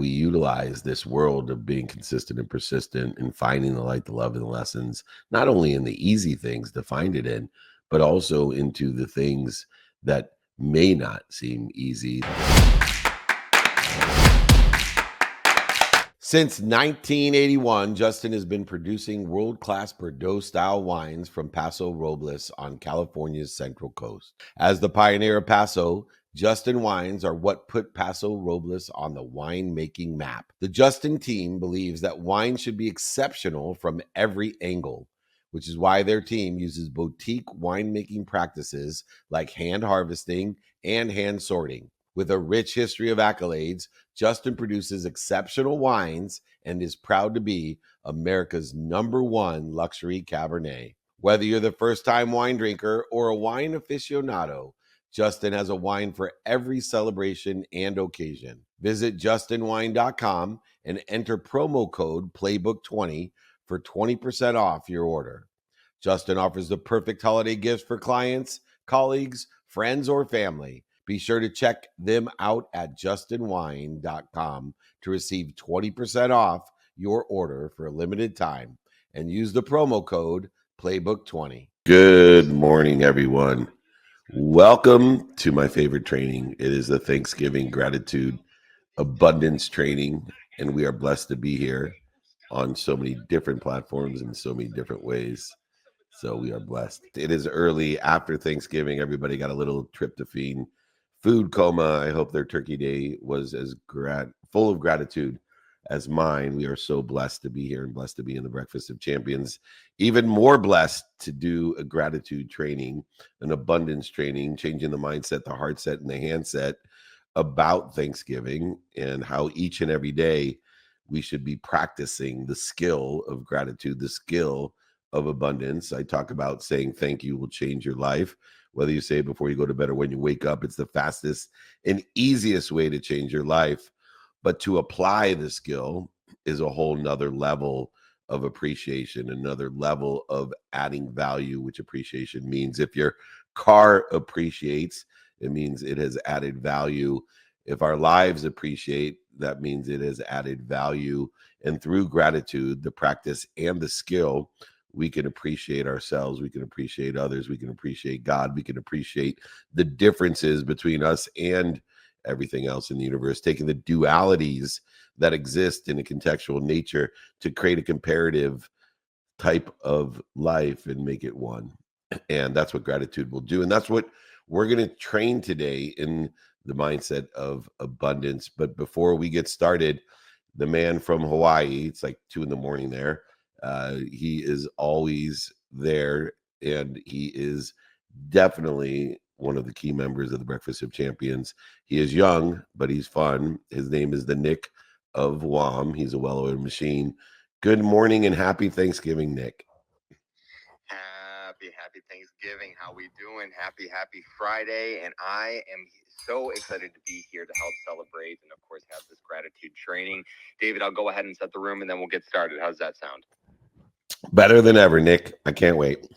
we utilize this world of being consistent and persistent and finding the light, the love, and the lessons, not only in the easy things to find it in, but also into the things that may not seem easy. Since 1981, Justin has been producing world-class Bordeaux-style wines from Paso Robles on California's Central Coast. As the pioneer of Paso, Justin wines are what put Paso Robles on the winemaking map. The Justin team believes that wine should be exceptional from every angle, which is why their team uses boutique winemaking practices like hand harvesting and hand sorting. With a rich history of accolades, Justin produces exceptional wines and is proud to be America's #1 luxury Cabernet. Whether you're the first-time wine drinker or a wine aficionado, Justin has a wine for every celebration and occasion. Visit justinwine.com and enter promo code Playbook20 for 20% off your order. Justin offers the perfect holiday gifts for clients, colleagues, friends, or family. Be sure to check them out at justinwine.com to receive 20% off your order for a limited time and use the promo code Playbook20. Good morning, everyone. Welcome to my favorite training. It is the Thanksgiving Gratitude Abundance Training, and we are blessed to be here on so many different platforms in so many different ways. So we are blessed. It is early after Thanksgiving. Everybody got a little tryptophan food coma. I hope their turkey day was as full of gratitude as mine. We are so blessed to be here and blessed to be in the Breakfast of Champions. Even more blessed to do a gratitude training, an abundance training, changing the mindset, the heart set, and the handset about Thanksgiving and how each and every day we should be practicing the skill of gratitude, the skill of abundance. I talk about saying thank you will change your life. Whether you say it before you go to bed or when you wake up, it's the fastest and easiest way to change your life. But to apply the skill is a whole nother level of appreciation, another level of adding value, which appreciation means. If your car appreciates, it means it has added value. If our lives appreciate, that means it has added value. And through gratitude, the practice and the skill, we can appreciate ourselves, we can appreciate others, we can appreciate God, we can appreciate the differences between us and everything else in the universe, taking the dualities that exist in a contextual nature to create a comparative type of life and make it one. And that's what gratitude will do. And that's what we're going to train today in the mindset of abundance. But before we get started, the man from Hawaii, it's like 2 a.m. there. He is always there, and he is definitely one of the key members of the Breakfast of Champions. He is young, but he's fun. His name is the Nick of Guam. He's a well-oiled machine. Good morning and happy Thanksgiving, Nick. Happy Thanksgiving. How we doing? Happy Friday. And I am so excited to be here to help celebrate and, of course, have this gratitude training. David, I'll go ahead and set the room, and then we'll get started. How's that sound? Better than ever, Nick. I can't wait.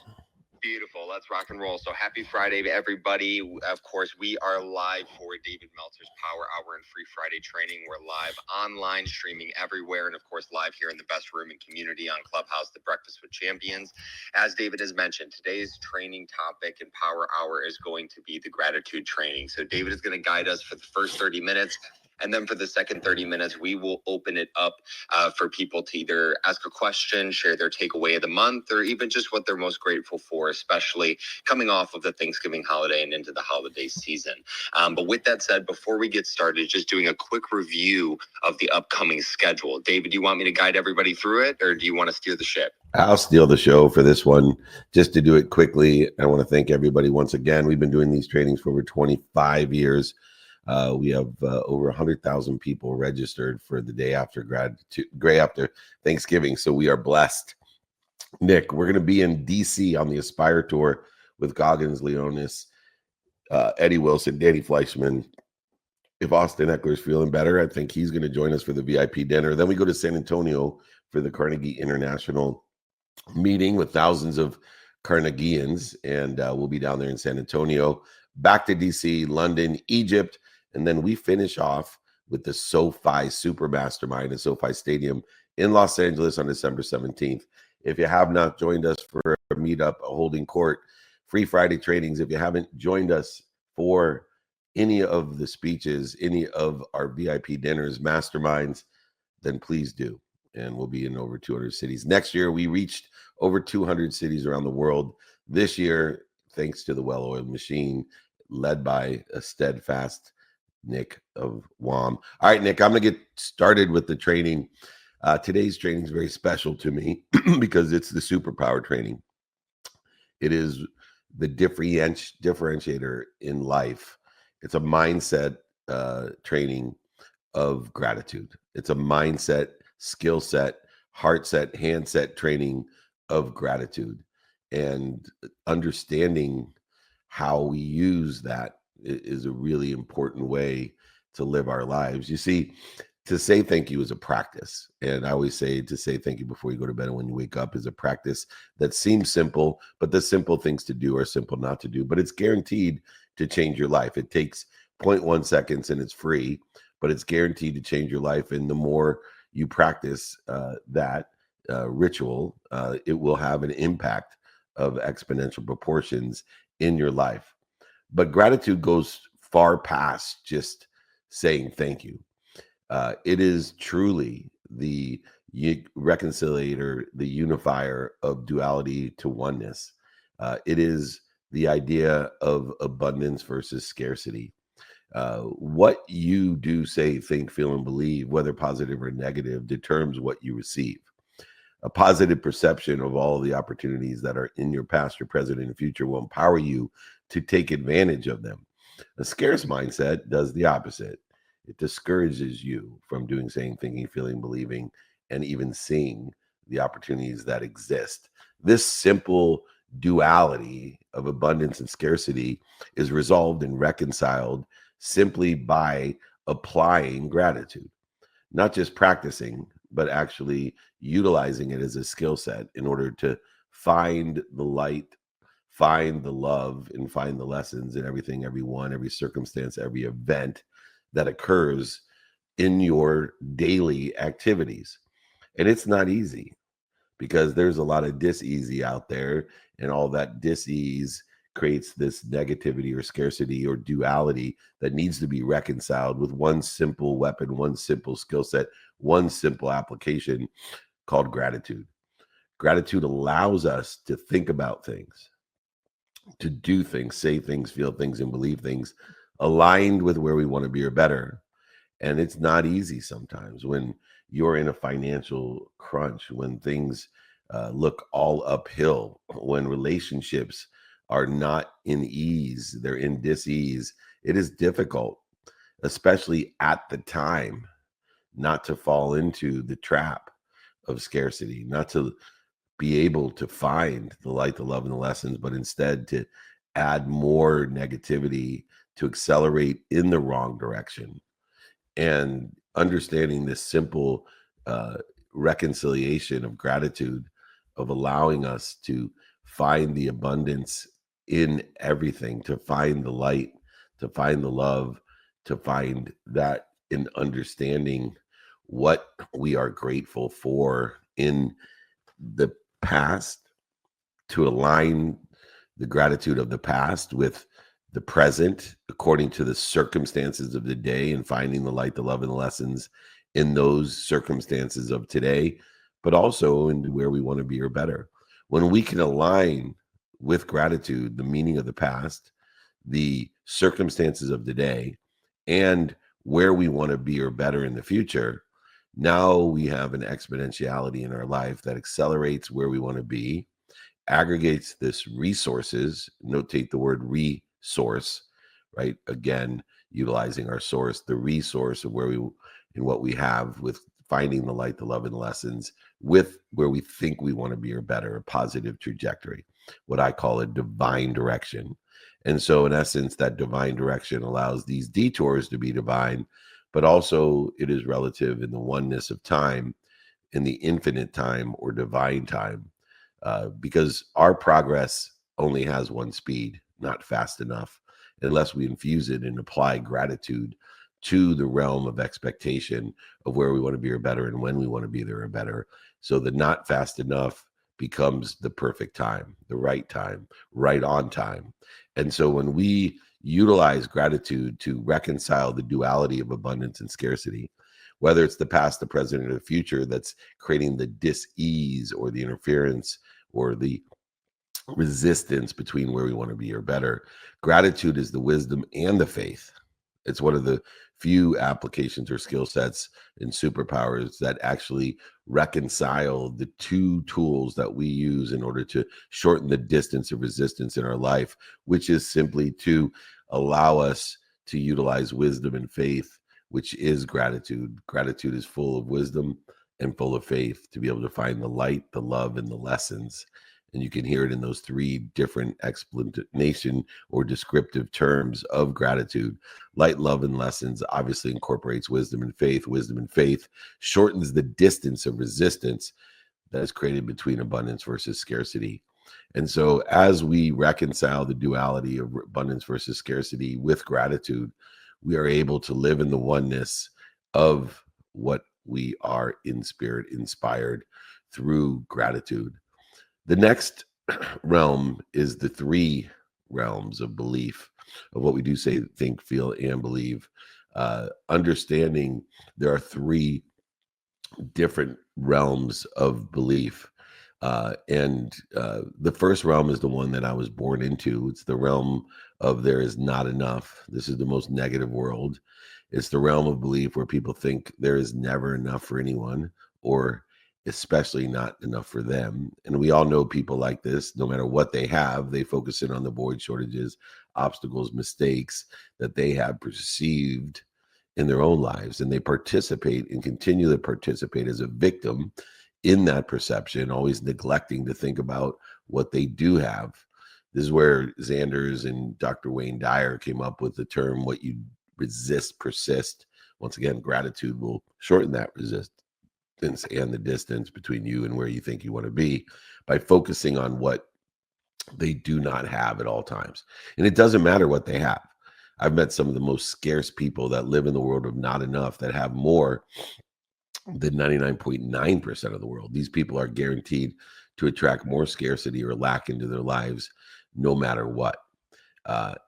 Beautiful. Let's rock and roll. So happy Friday, everybody. Of course, we are live for David Meltzer's Power Hour and Free Friday training. We're live online, streaming everywhere, and of course, live here in the best room and community on Clubhouse, the Breakfast with Champions. As David has mentioned, today's training topic and Power Hour is going to be the gratitude training. So David is going to guide us for the first 30 minutes. And then for the second 30 minutes, we will open it up for people to either ask a question, share their takeaway of the month, or even just what they're most grateful for, especially coming off of the Thanksgiving holiday and into the holiday season. But with that said, before we get started, just doing a quick review of the upcoming schedule. David, do you want me to guide everybody through it, or do you want to steer the ship? I'll steal the show for this one. Just to do it quickly, I want to thank everybody once again. We've been doing these trainings for over 25 years. We have over 100,000 people registered for the day after Thanksgiving. So we are blessed. Nick, we're going to be in DC on the Aspire Tour with Goggins, Leonis, Eddie Wilson, Danny Fleischman. If Austin Eckler's feeling better, I think he's going to join us for the VIP dinner. Then we go to San Antonio for the Carnegie International meeting with thousands of Carnegieans, and we'll be down there in San Antonio. Back to DC, London, Egypt. And then we finish off with the SoFi Super Mastermind at SoFi Stadium in Los Angeles on December 17th. If you have not joined us for a meetup, a holding court, free Friday trainings, if you haven't joined us for any of the speeches, any of our VIP dinners, masterminds, then please do. And we'll be in over 200 cities. Next year, we reached over 200 cities around the world. This year, thanks to the well-oiled machine led by a steadfast Nick of WOM. All right, Nick, I'm going to get started with the training. Today's training is very special to me because it's the superpower training. It is the differentiator in life. It's a mindset training of gratitude. It's a mindset, skill set, heart set, hand set training of gratitude, and understanding how we use that is a really important way to live our lives. You see, to say thank you is a practice. And I always say to say thank you before you go to bed and when you wake up is a practice that seems simple, but the simple things to do are simple not to do. But it's guaranteed to change your life. It takes 0.1 seconds and it's free, but it's guaranteed to change your life. And the more you practice that ritual, it will have an impact of exponential proportions in your life. But gratitude goes far past just saying thank you. It is truly the reconciliator, the unifier of duality to oneness. It is the idea of abundance versus scarcity. What you do, say, think, feel, and believe, whether positive or negative, determines what you receive. A positive perception of all the opportunities that are in your past, your present, and future will empower you to take advantage of them. A scarce mindset does the opposite. It discourages you from doing, saying, thinking, feeling, believing, and even seeing the opportunities that exist. This simple duality of abundance and scarcity is resolved and reconciled simply by applying gratitude, not just practicing, but actually utilizing it as a skill set in order to find the light, find the love, and find the lessons in everything, everyone, every circumstance, every event that occurs in your daily activities. And it's not easy because there's a lot of dis-easy out there, and all that dis-ease creates this negativity or scarcity or duality that needs to be reconciled with one simple weapon, one simple skill set, one simple application called gratitude. Gratitude allows us to think about things, to do things, say things, feel things, and believe things aligned with where we want to be or better. And it's not easy sometimes when you're in a financial crunch, when things look all uphill, when relationships are not in ease, they're in dis-ease. It is difficult, especially at the time, not to fall into the trap of scarcity, not to be able to find the light, the love, and the lessons, but instead to add more negativity to accelerate in the wrong direction. And understanding this simple reconciliation of gratitude, of allowing us to find the abundance in everything, to find the light, to find the love, to find that in understanding what we are grateful for in the past, to align the gratitude of the past with the present according to the circumstances of the day, and finding the light, the love, and the lessons in those circumstances of today, but also in where we want to be or better. When we can align with gratitude the meaning of the past, the circumstances of the day, and where we want to be or better in the future, now we have an exponentiality in our life that accelerates where we want to be, aggregates this resources, notate the word resource, right? Again, utilizing our source, the resource of where we and what we have, with finding the light, the love, and the lessons, with where we think we want to be or better, a positive trajectory, what I call a divine direction. And so in essence, that divine direction allows these detours to be divine, but also it is relative in the oneness of time, in the infinite time or divine time. Because our progress only has one speed, not fast enough, unless we infuse it and apply gratitude to the realm of expectation of where we want to be or better and when we want to be there or better. So the not fast enough becomes the perfect time, right on time. And so when we utilize gratitude to reconcile the duality of abundance and scarcity, whether it's the past, the present, or the future that's creating the dis-ease or the interference or the resistance between where we want to be or better, gratitude is the wisdom and the faith. It's one of the few applications or skill sets and superpowers that actually reconcile the two tools that we use in order to shorten the distance of resistance in our life, which is simply to allow us to utilize wisdom and faith, which is gratitude. Gratitude is full of wisdom and full of faith to be able to find the light, the love, and the lessons. And you can hear it in those three different explanation or descriptive terms of gratitude. Light, love, and lessons obviously incorporates wisdom and faith. Wisdom and faith shortens the distance of resistance that is created between abundance versus scarcity. And so as we reconcile the duality of abundance versus scarcity with gratitude, we are able to live in the oneness of what we are in spirit inspired through gratitude. The next realm is the three realms of belief, of what we do say, think, feel, and believe. Understanding there are three different realms of belief. And the first realm is the one that I was born into. It's the realm of there is not enough. This is the most negative world. It's the realm of belief where people think there is never enough for anyone, or especially not enough for them. And we all know people like this. No matter what they have, they focus in on the void, shortages, obstacles, mistakes that they have perceived in their own lives. And they participate and continue to participate as a victim in that perception, always neglecting to think about what they do have. This is where Xander's and Dr. Wayne Dyer came up with the term, what you resist, persist. Once again, gratitude will shorten that resistance and the distance between you and where you think you want to be by focusing on what they do not have at all times. And it doesn't matter what they have. I've met some of the most scarce people that live in the world of not enough that have more than 99.9% of the world. These people are guaranteed to attract more scarcity or lack into their lives no matter what.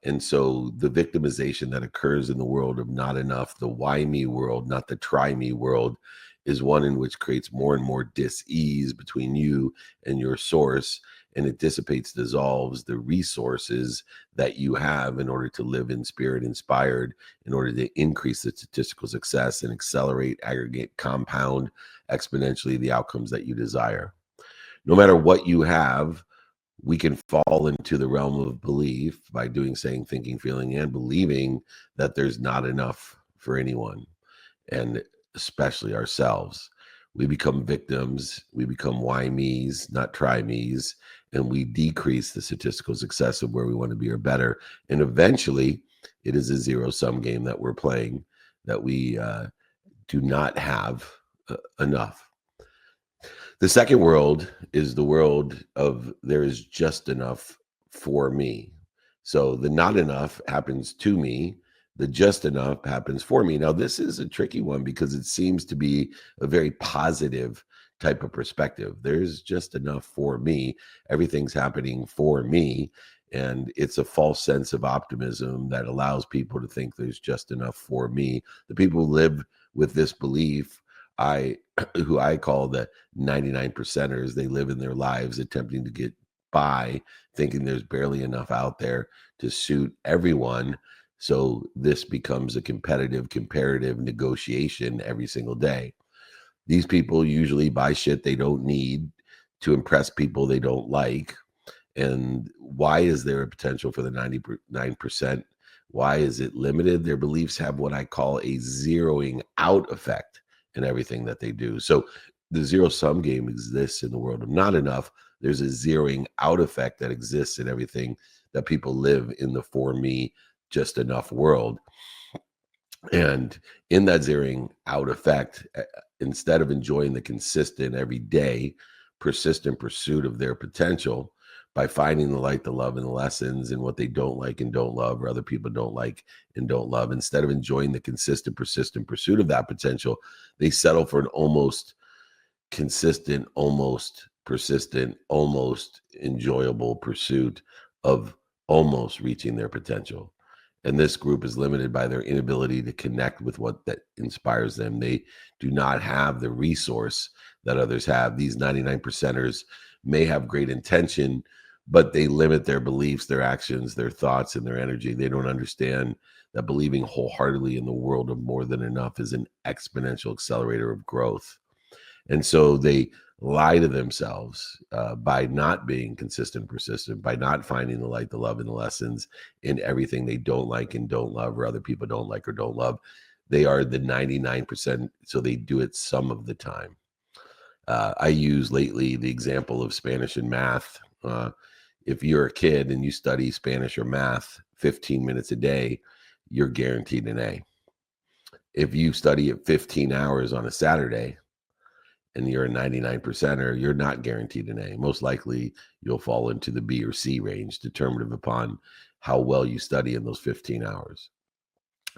And so the victimization that occurs in the world of not enough, the why me world, not the try me world, is one in which creates more and more dis-ease between you and your source, and it dissipates, dissolves the resources that you have in order to live in spirit inspired, in order to increase the statistical success and accelerate, aggregate, compound exponentially the outcomes that you desire. No matter what you have, we can fall into the realm of belief by doing, saying, thinking, feeling, and believing that there's not enough for anyone, and especially ourselves. We become victims. We become why me's, not try me's, and we decrease the statistical success of where we want to be or better. And eventually, it is a zero-sum game that we're playing, that we do not have enough. The second world is the world of there is just enough for me. So the not enough happens to me. The just enough happens for me. Now, this is a tricky one because it seems to be a very positive type of perspective. There's just enough for me. Everything's happening for me. And it's a false sense of optimism that allows people to think there's just enough for me. The people who live with this belief, who I call the 99 percenters, they live in their lives attempting to get by, thinking there's barely enough out there to suit everyone. So this becomes a competitive, comparative negotiation every single day. These people usually buy shit they don't need to impress people they don't like. And why is there a potential for the 99%? Why is it limited? Their beliefs have what I call a zeroing out effect in everything that they do. So the zero sum game exists in the world of not enough. There's a zeroing out effect that exists in everything that people live in the for me, just enough world. And in that zeroing out effect, instead of enjoying the consistent, everyday, persistent pursuit of their potential by finding the light, the love, and the lessons and what they don't like and don't love, or other people don't like and don't love. Instead of enjoying the consistent, persistent pursuit of that potential, they settle for an almost consistent, almost persistent, almost enjoyable pursuit of almost reaching their potential. And this group is limited by their inability to connect with what that inspires them. They do not have the resource that others have. These 99 percenters may have great intention, but they limit their beliefs, their actions, their thoughts, and their energy. They don't understand that believing wholeheartedly in the world of more than enough is an exponential accelerator of growth. And so they lie to themselves by not being consistent, persistent, by not finding the light, the love, and the lessons in everything they don't like and don't love, or other people don't like or don't love. They are the 99%, so they do it some of the time. I use lately the example of Spanish and math. If you're a kid and you study Spanish or math 15 minutes a day, you're guaranteed an A. If you study it 15 hours on a Saturday, and you're a 99 percenter, you're not guaranteed an A. Most likely you'll fall into the B or C range, determinative upon how well you study in those 15 hours.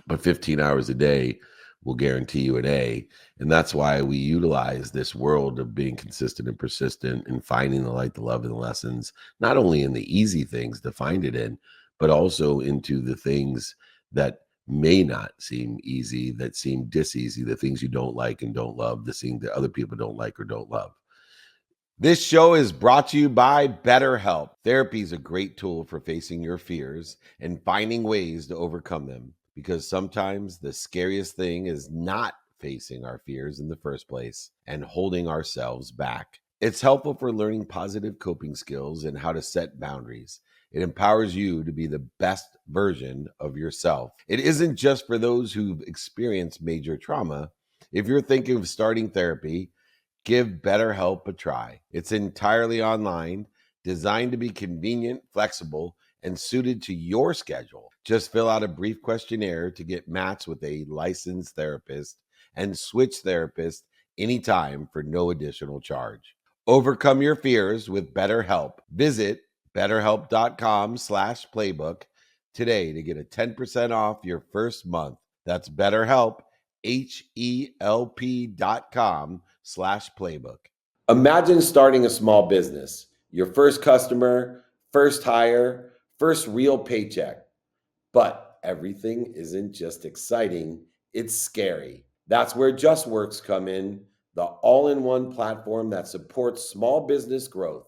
But 15 hours a day will guarantee you an A. And that's why we utilize this world of being consistent and persistent and finding the light, the love, and the lessons, not only in the easy things to find it in, but also into the things that may not seem easy, that seem diseasy, the things you don't like and don't love, the things that other people don't like or don't love. This show is brought to you by BetterHelp. Therapy is a great tool for facing your fears and finding ways to overcome them, because sometimes the scariest thing is not facing our fears in the first place and holding ourselves back. It's helpful for learning positive coping skills and how to set boundaries. It empowers you to be the best version of yourself. It isn't just for those who've experienced major trauma. If you're thinking of starting therapy, give BetterHelp a try. It's entirely online, designed to be convenient, flexible, and suited to your schedule. Just fill out a brief questionnaire to get matched with a licensed therapist and switch therapists anytime for no additional charge. Overcome your fears with BetterHelp. Visit BetterHelp.com/playbook today to get a 10% off your first month. That's BetterHelp, HELP.com/playbook. Imagine starting a small business, your first customer, first hire, first real paycheck. But everything isn't just exciting, it's scary. That's where JustWorks come in, the all-in-one platform that supports small business growth.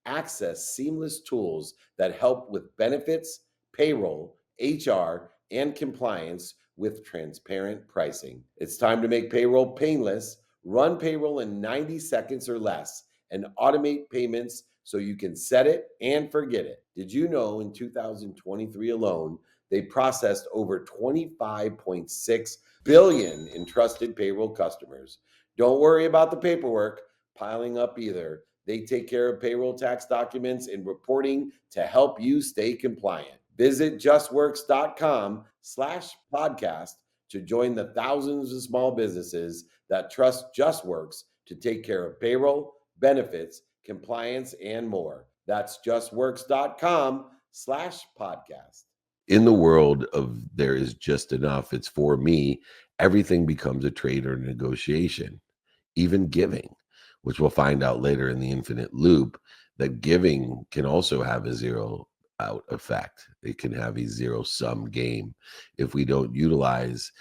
Access seamless tools that help with benefits, payroll, HR, and compliance with transparent pricing. It's time to make payroll painless. Run payroll in 90 seconds or less and automate payments so you can set it and forget it. Did you know in 2023 alone, they processed over 25.6 billion in trusted payroll customers? Don't worry about the paperwork piling up either. They take care of payroll tax documents and reporting to help you stay compliant. Visit justworks.com/podcast to join the thousands of small businesses that trust JustWorks to take care of payroll, benefits, compliance, and more. That's justworks.com/podcast. In the world of there is just enough, it's for me, everything becomes a trade or negotiation, even giving, which we'll find out later in the infinite loop, that giving can also have a zero out effect. It can have a zero sum game if we don't utilize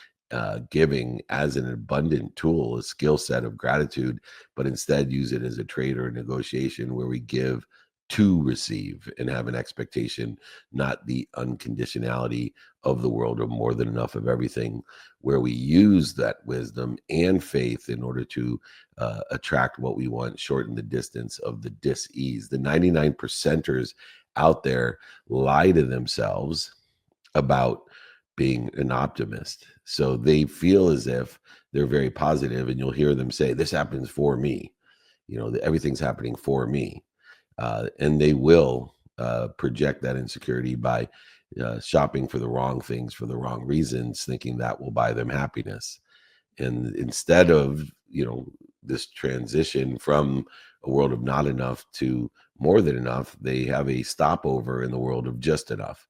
giving as an abundant tool, a skill set of gratitude, but instead use it as a trade or a negotiation where we give to receive and have an expectation, not the unconditionality of the world of more than enough of everything, where we use that wisdom and faith in order to attract what we want, shorten the distance of the dis-ease. The 99 percenters out there lie to themselves about being an optimist. So they feel as if they're very positive, and you'll hear them say, this happens for me. Everything's happening for me. And they will project that insecurity by shopping for the wrong things for the wrong reasons, thinking that will buy them happiness. And instead of, this transition from a world of not enough to more than enough, they have a stopover in the world of just enough.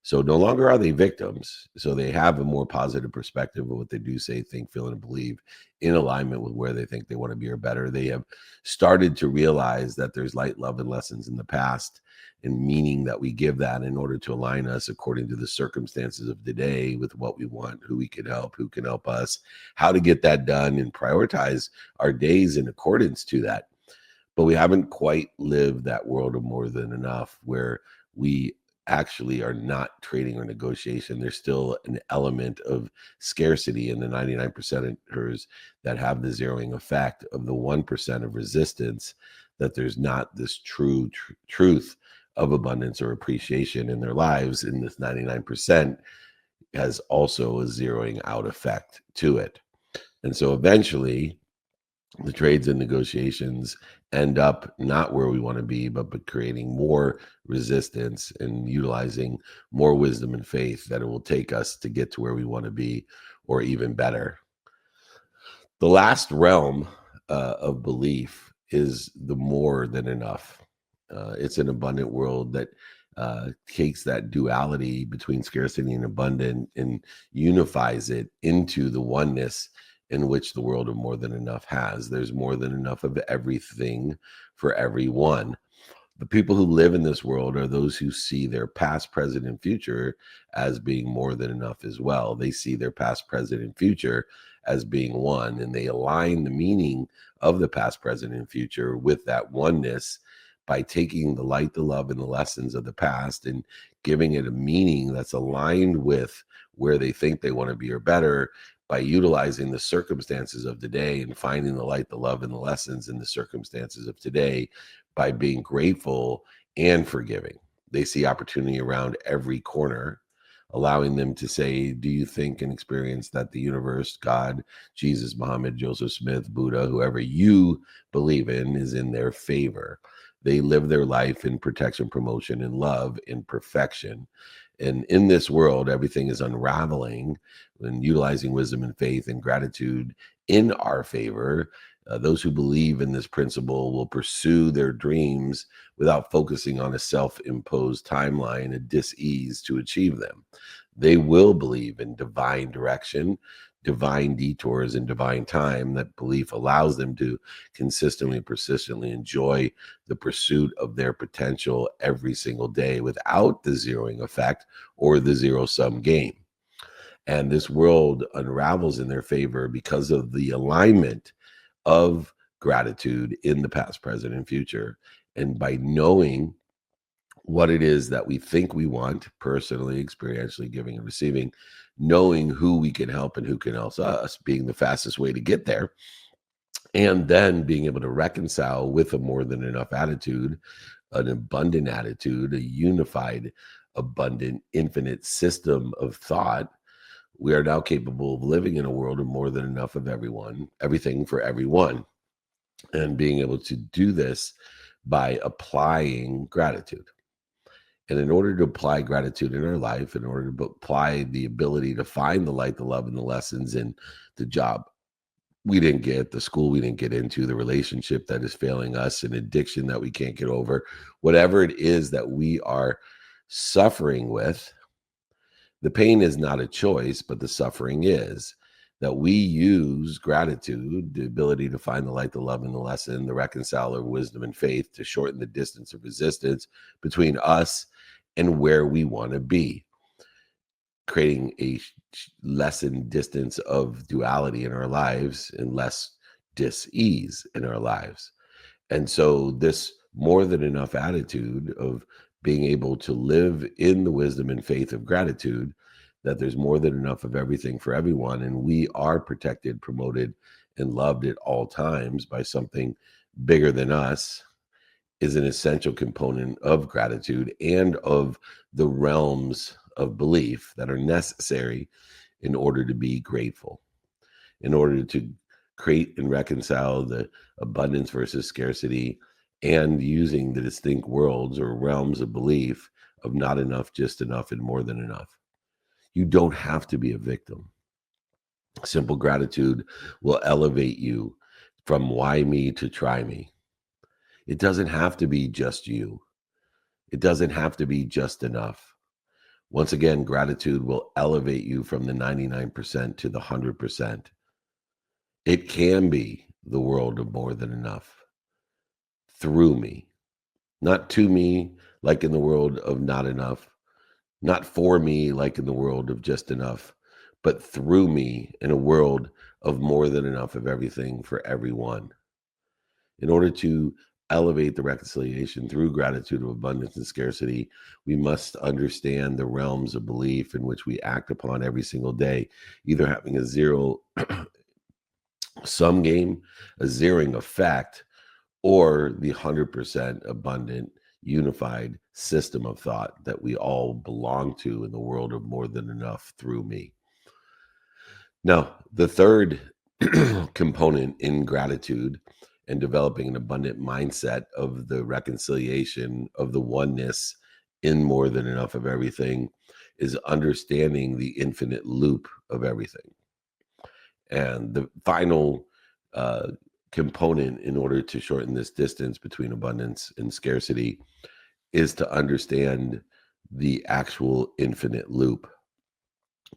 So no longer are they victims. So they have a more positive perspective of what they do, say, think, feel, and believe in alignment with where they think they want to be or better. They have started to realize that there's light, love, and lessons in the past and meaning that we give that in order to align us according to the circumstances of today with what we want, who we can help, who can help us, how to get that done, and prioritize our days in accordance to that. But we haven't quite lived that world of more than enough where we actually are not trading or negotiation. There's still an element of scarcity in the 99%ers that have the zeroing effect of the 1% of resistance, that there's not this truth of abundance or appreciation in their lives. And this 99% has also a zeroing out effect to it. And so eventually the trades and negotiations end up not where we want to be, but creating more resistance and utilizing more wisdom and faith that it will take us to get to where we want to be, or even better. The last realm of belief is the more than enough. It's an abundant world that takes that duality between scarcity and abundant and unifies it into the oneness in which the world of more than enough has. There's more than enough of everything for everyone. The people who live in this world are those who see their past, present, and future as being more than enough as well. They see their past, present, and future as being one, and they align the meaning of the past, present, and future with that oneness by taking the light, the love, and the lessons of the past and giving it a meaning that's aligned with where they think they want to be or better, by utilizing the circumstances of today and finding the light, the love, and the lessons in the circumstances of today, by being grateful and forgiving. They see opportunity around every corner, allowing them to say, do you think and experience that the universe, God, Jesus, Muhammad, Joseph Smith, Buddha, whoever you believe in, is in their favor? They live their life in protection, promotion, and love, in perfection. And in this world, everything is unraveling and utilizing wisdom and faith and gratitude in our favor. Those who believe in this principle will pursue their dreams without focusing on a self-imposed timeline and dis-ease to achieve them. They will believe in divine direction, divine detours, and divine time. That belief allows them to consistently, persistently enjoy the pursuit of their potential every single day without the zeroing effect or the zero-sum game. And this world unravels in their favor because of the alignment of gratitude in the past, present, and future. And by knowing what it is that we think we want, personally, experientially, giving and receiving, knowing who we can help and who can help us, being the fastest way to get there, and then being able to reconcile with a more than enough attitude, an abundant attitude, a unified, abundant, infinite system of thought. We are now capable of living in a world of more than enough of everyone, everything for everyone, and being able to do this by applying gratitude. And in order to apply gratitude in our life, in order to apply the ability to find the light, the love, and the lessons in the job we didn't get, the school we didn't get into, the relationship that is failing us, an addiction that we can't get over, whatever it is that we are suffering with, the pain is not a choice, but the suffering is. That we use gratitude, the ability to find the light, the love, and the lesson, the reconciler, wisdom, and faith, to shorten the distance of resistance between us and where we want to be, creating a lessened distance of duality in our lives and less dis-ease in our lives. And so this more than enough attitude of being able to live in the wisdom and faith of gratitude, that there's more than enough of everything for everyone, and we are protected, promoted, and loved at all times by something bigger than us, is an essential component of gratitude and of the realms of belief that are necessary in order to be grateful, in order to create and reconcile the abundance versus scarcity, and using the distinct worlds or realms of belief of not enough, just enough, and more than enough. You don't have to be a victim. Simple gratitude will elevate you from why me to try me. It doesn't have to be just you. It doesn't have to be just enough. Once again, gratitude will elevate you from the 99% to the 100%. It can be the world of more than enough through me, not to me, like in the world of not enough, not for me, like in the world of just enough, but through me in a world of more than enough of everything for everyone. In order to elevate the reconciliation through gratitude of abundance and scarcity, we must understand the realms of belief in which we act upon every single day, either having a zero sum game, a zeroing effect, or the 100% abundant, unified system of thought that we all belong to in the world of more than enough through me. Now, the third component in gratitude and developing an abundant mindset of the reconciliation of the oneness in more than enough of everything is understanding the infinite loop of everything. And the final component in order to shorten this distance between abundance and scarcity is to understand the actual infinite loop.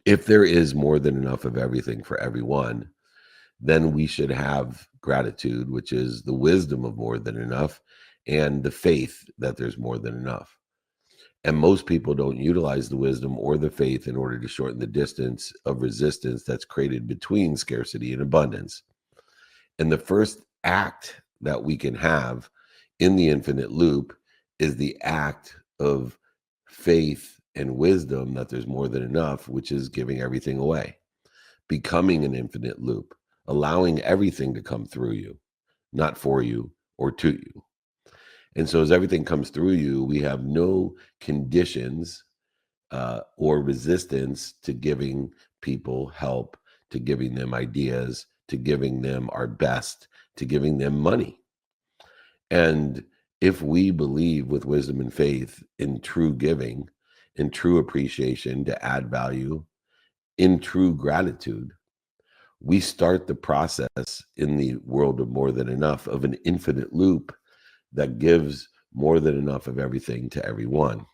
If there is more than enough of everything for everyone, then we should have gratitude, which is the wisdom of more than enough and the faith that there's more than enough. And most people don't utilize the wisdom or the faith in order to shorten the distance of resistance that's created between scarcity and abundance. And the first act that we can have in the infinite loop is the act of faith and wisdom that there's more than enough, which is giving everything away, becoming an infinite loop, allowing everything to come through you, not for you or to you. And so as everything comes through you, we have no conditions or resistance to giving people help, to giving them ideas, to giving them our best, to giving them money. And if we believe with wisdom and faith in true giving, in true appreciation to add value, in true gratitude, we start the process in the world of more than enough of an infinite loop that gives more than enough of everything to everyone.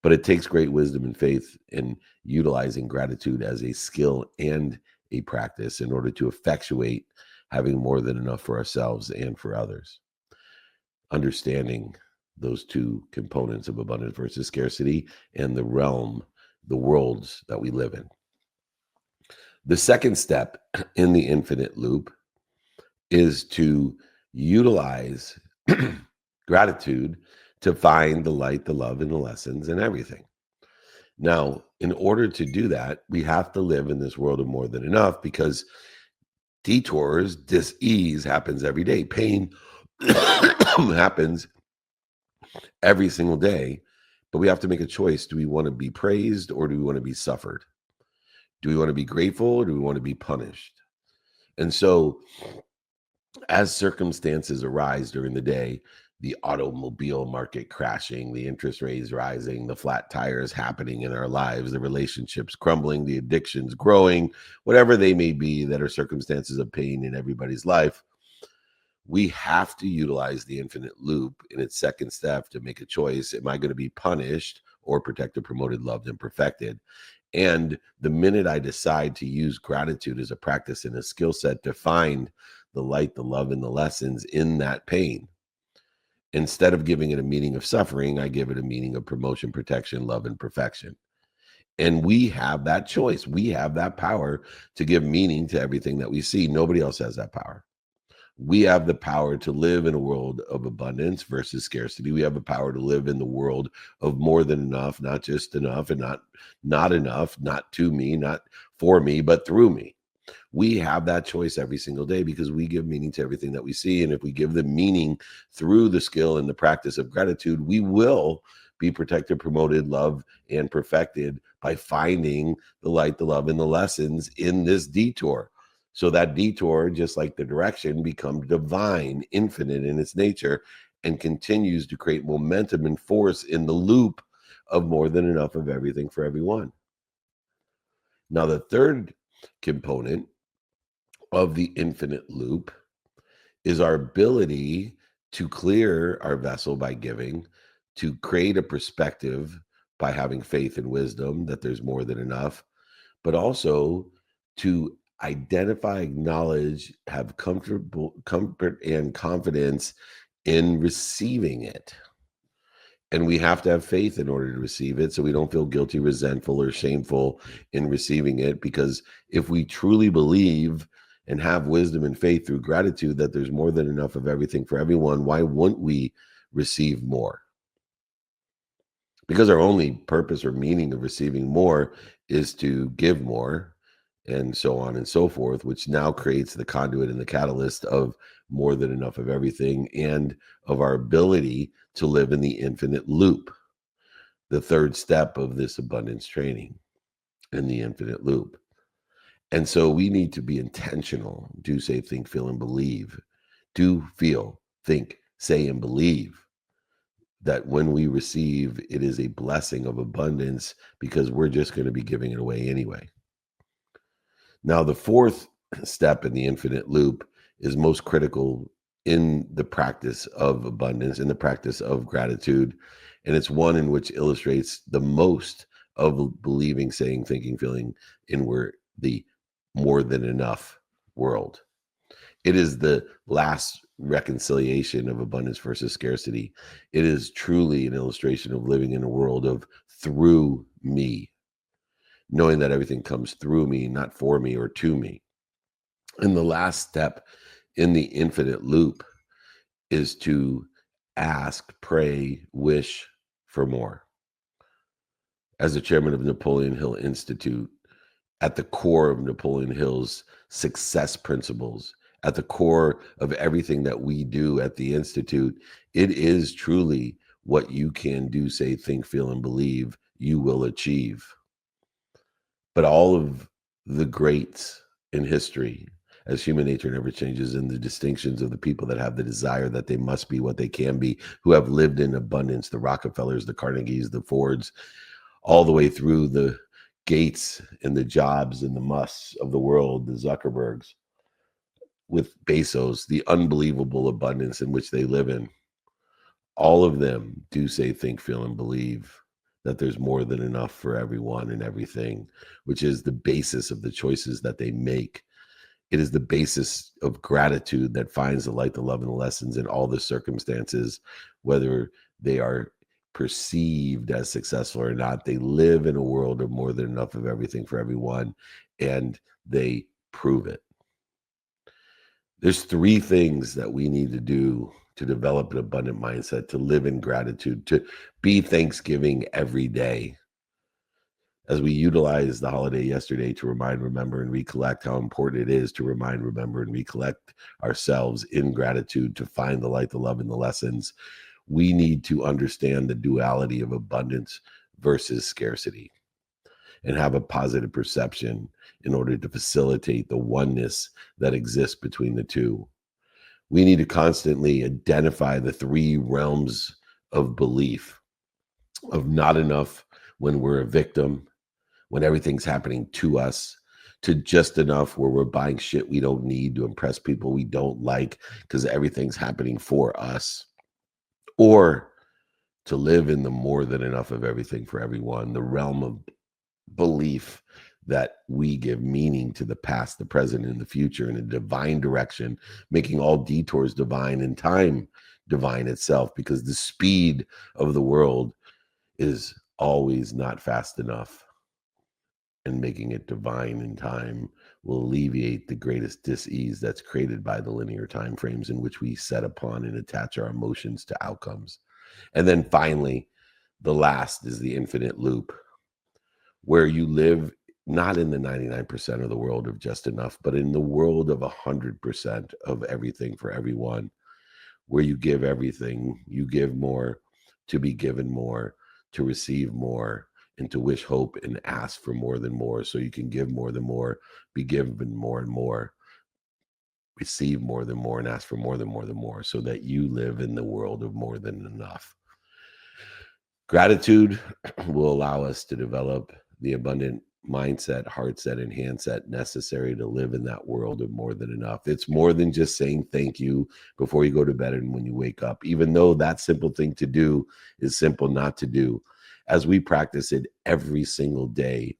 But it takes great wisdom and faith in utilizing gratitude as a skill and a practice in order to effectuate having more than enough for ourselves and for others. Understanding those two components of abundance versus scarcity and the realm, the worlds that we live in. The second step in the infinite loop is to utilize gratitude to find the light, the love, and the lessons and everything. Now, in order to do that, we have to live in this world of more than enough because detours, dis-ease happens every day. Pain happens every single day, but we have to make a choice. Do we want to be praised or do we want to be suffered? Do we want to be grateful or do we want to be punished? And so as circumstances arise during the day, the automobile market crashing, the interest rates rising, the flat tires happening in our lives, the relationships crumbling, the addictions growing, whatever they may be that are circumstances of pain in everybody's life, we have to utilize the infinite loop in its second step to make a choice. Am I going to be punished or protected, promoted, loved, and perfected? And the minute I decide to use gratitude as a practice and a skill set to find the light, the love, and the lessons in that pain, instead of giving it a meaning of suffering, I give it a meaning of promotion, protection, love, and perfection. And we have that choice. We have that power to give meaning to everything that we see. Nobody else has that power. We have the power to live in a world of abundance versus scarcity. We have the power to live in the world of more than enough, not just enough, and not enough, not to me, not for me, but through me. We have that choice every single day because we give meaning to everything that we see. And if we give the meaning through the skill and the practice of gratitude, we will be protected, promoted, loved, and perfected by finding the light, the love, and the lessons in this detour. So that detour, just like the direction, becomes divine, infinite in its nature, and continues to create momentum and force in the loop of more than enough of everything for everyone. Now, the third component of the infinite loop is our ability to clear our vessel by giving, to create a perspective by having faith and wisdom that there's more than enough, but also to identify, acknowledge, have comfort and confidence in receiving it. And we have to have faith in order to receive it, so we don't feel guilty, resentful, or shameful in receiving it. Because if we truly believe and have wisdom and faith through gratitude that there's more than enough of everything for everyone, why wouldn't we receive more? Because our only purpose or meaning of receiving more is to give more, and so on and so forth, which now creates the conduit and the catalyst of more than enough of everything and of our ability to live in the infinite loop, the third step of this abundance training in the infinite loop. And so we need to be intentional. Do, say, think, feel, and believe. Do, feel, think, say, and believe that when we receive, it is a blessing of abundance, because we're just going to be giving it away anyway. Now, the fourth step in the infinite loop is most critical in the practice of abundance, in the practice of gratitude. And it's one in which illustrates the most of believing, saying, thinking, feeling in the more than enough world. It is the last reconciliation of abundance versus scarcity. It is truly an illustration of living in a world of through me, knowing that everything comes through me, not for me or to me. And the last step in the infinite loop is to ask, pray, wish for more. As the chairman of Napoleon Hill Institute, at the core of Napoleon Hill's success principles, at the core of everything that we do at the Institute, it is truly what you can do, say, think, feel, and believe you will achieve. But all of the greats in history, as human nature never changes, and the distinctions of the people that have the desire that they must be what they can be, who have lived in abundance, the Rockefellers, the Carnegies, the Fords, all the way through the Gates and the Jobs and the Musks of the world, the Zuckerbergs, with Bezos, the unbelievable abundance in which they live in. All of them do, say, think, feel, and believe that there's more than enough for everyone and everything, which is the basis of the choices that they make. It is the basis of gratitude that finds the light, the love, and the lessons in all the circumstances, whether they are perceived as successful or not. They live in a world of more than enough of everything for everyone, and they prove it. There's three things that we need to do to develop an abundant mindset, to live in gratitude, to be Thanksgiving every day. As we utilize the holiday yesterday to remind, remember, and recollect how important it is to remind, remember, and recollect ourselves in gratitude to find the light, the love, and the lessons, we need to understand the duality of abundance versus scarcity and have a positive perception in order to facilitate the oneness that exists between the two. We need to constantly identify the three realms of belief, of not enough when we're a victim, when everything's happening to us, to just enough where we're buying shit we don't need to impress people we don't like because everything's happening for us, or to live in the more than enough of everything for everyone, the realm of belief that we give meaning to the past, the present, and the future in a divine direction, making all detours divine and time divine itself, because the speed of the world is always not fast enough. And making it divine in time will alleviate the greatest dis-ease that's created by the linear time frames in which we set upon and attach our emotions to outcomes. And then finally, the last is the infinite loop, where you live not in the 99% of the world of just enough, but in the world of 100% of everything for everyone, where you give everything, you give more, to be given more, to receive more, and to wish, hope, and ask for more than more, so you can give more than more, be given more and more, receive more than more, and ask for more than more than more, so that you live in the world of more than enough. Gratitude will allow us to develop the abundant mindset, heart set, and handset necessary to live in that world of more than enough. It's more than just saying thank you before you go to bed and when you wake up, even though that simple thing to do is simple not to do. As we practice it every single day,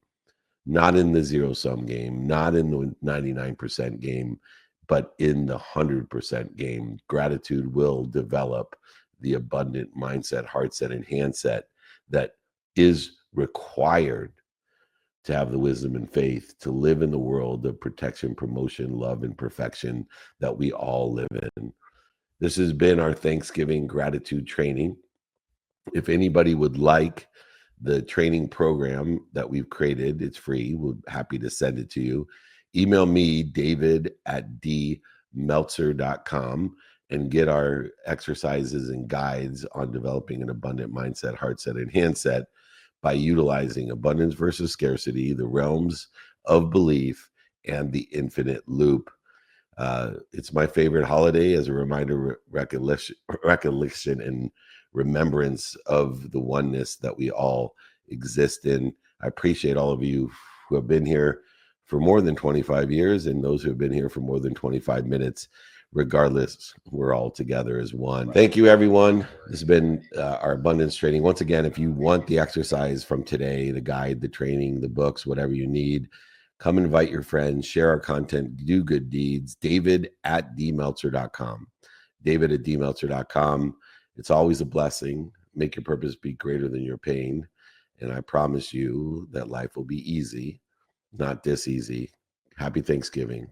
not in the zero sum game, not in the 99% game, but in the 100% game, gratitude will develop the abundant mindset, heart set, and handset that is required to have the wisdom and faith to live in the world of protection, promotion, love, and perfection that we all live in. This has been our Thanksgiving gratitude training. If anybody would like the training program that we've created, it's free. We're happy to send it to you. Email me, david@dmeltzer.com, and get our exercises and guides on developing an abundant mindset, heart set, and handset by utilizing abundance versus scarcity, the realms of belief, and the infinite loop. It's my favorite holiday as a reminder, recollection, and remembrance of the oneness that we all exist in. I appreciate all of you who have been here for more than 25 years and those who have been here for more than 25 minutes. Regardless, we're all together as one. Thank you, everyone. This has been our abundance training. Once again, if you want the exercise from today, the guide, the training, the books, whatever you need, come invite your friends, share our content, do good deeds. David@dmeltzer.com. David@dmeltzer.com. It's always a blessing. Make your purpose be greater than your pain. And I promise you that life will be easy, not this easy. Happy Thanksgiving.